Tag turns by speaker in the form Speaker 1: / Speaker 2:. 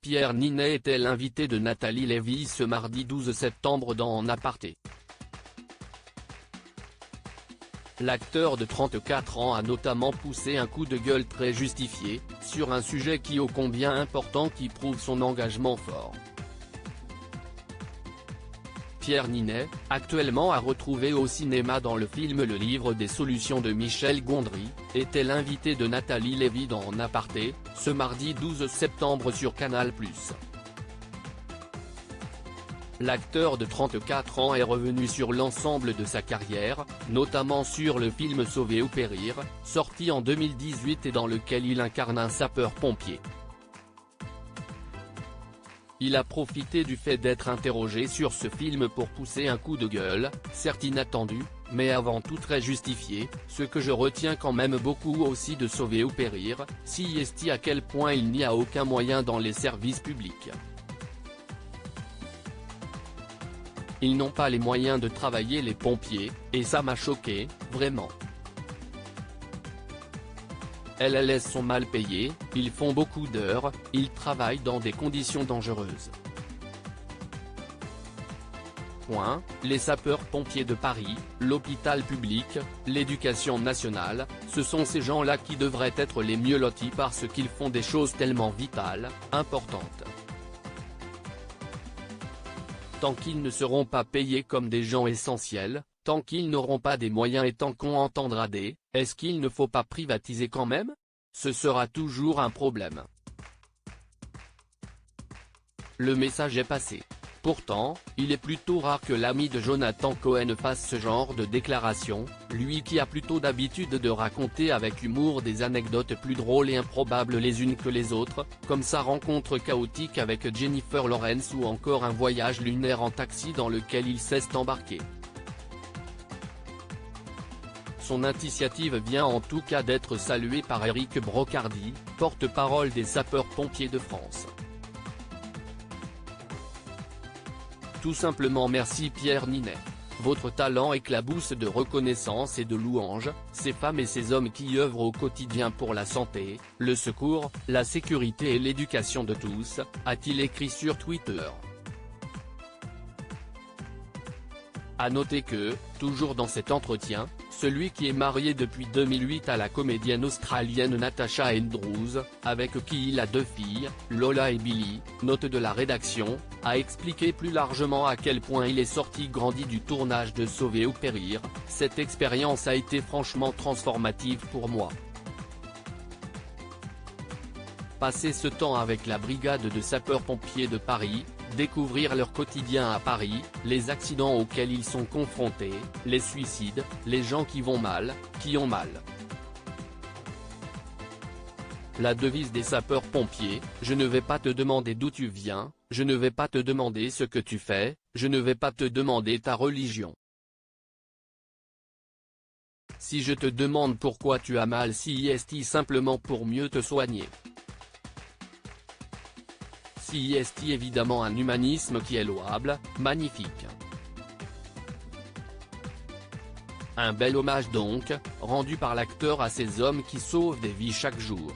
Speaker 1: Pierre Ninet était l'invité de Nathalie Lévy ce mardi 12 septembre dans En Aparté. L'acteur de 34 ans a notamment poussé un coup de gueule très justifié, sur un sujet ô combien important qui prouve son engagement fort. Pierre Ninet, actuellement à retrouver au cinéma dans le film Le Livre des Solutions de Michel Gondry, était l'invité de Nathalie Lévy dans En Aparté, ce mardi 12 septembre sur Canal+. L'acteur de 34 ans est revenu sur l'ensemble de sa carrière, notamment sur le film Sauver ou périr, sorti en 2018 et dans lequel il incarne un sapeur-pompier. Il a profité du fait d'être interrogé sur ce film pour pousser un coup de gueule, certes inattendu, mais avant tout très justifié. Ce que je retiens quand même beaucoup aussi de Sauver ou périr, c'est à quel point il n'y a aucun moyen dans les services publics. Ils n'ont pas les moyens de travailler les pompiers, et ça m'a choqué, vraiment. Elles sont mal payées, ils font beaucoup d'heures, ils travaillent dans des conditions dangereuses. Les sapeurs-pompiers de Paris, l'hôpital public, l'éducation nationale, ce sont ces gens-là qui devraient être les mieux lotis parce qu'ils font des choses tellement vitales, importantes. Tant qu'ils ne seront pas payés comme des gens essentiels, tant qu'ils n'auront pas des moyens et tant qu'on entendra des « est-ce qu'il ne faut pas privatiser quand même ?», ce sera toujours un problème. Le message est passé. Pourtant, il est plutôt rare que l'ami de Jonathan Cohen fasse ce genre de déclaration, lui qui a plutôt d'habitude de raconter avec humour des anecdotes plus drôles et improbables les unes que les autres, comme sa rencontre chaotique avec Jennifer Lawrence ou encore un voyage lunaire en taxi dans lequel il s'est embarqué. Son initiative vient en tout cas d'être saluée par Éric Brocardi, porte-parole des sapeurs-pompiers de France. Tout simplement merci Pierre Ninet. Votre talent éclabousse de reconnaissance et de louanges, ces femmes et ces hommes qui œuvrent au quotidien pour la santé, le secours, la sécurité et l'éducation de tous, a-t-il écrit sur Twitter. À noter que, toujours dans cet entretien, celui qui est marié depuis 2008 à la comédienne australienne Natasha Andrews, avec qui il a 2 filles, Lola et Billy, note de la rédaction, a expliqué plus largement à quel point il est sorti grandi du tournage de Sauver ou périr. Cette expérience a été franchement transformative pour moi. Passer ce temps avec la brigade de sapeurs-pompiers de Paris, découvrir leur quotidien à Paris, les accidents auxquels ils sont confrontés, les suicides, les gens qui vont mal, qui ont mal. La devise des sapeurs-pompiers, je ne vais pas te demander d'où tu viens, je ne vais pas te demander ce que tu fais, je ne vais pas te demander ta religion. Si je te demande pourquoi tu as mal, c'est simplement pour mieux te soigner. C'est évidemment un humanisme qui est louable, magnifique. Un bel hommage donc, rendu par l'acteur à ces hommes qui sauvent des vies chaque jour.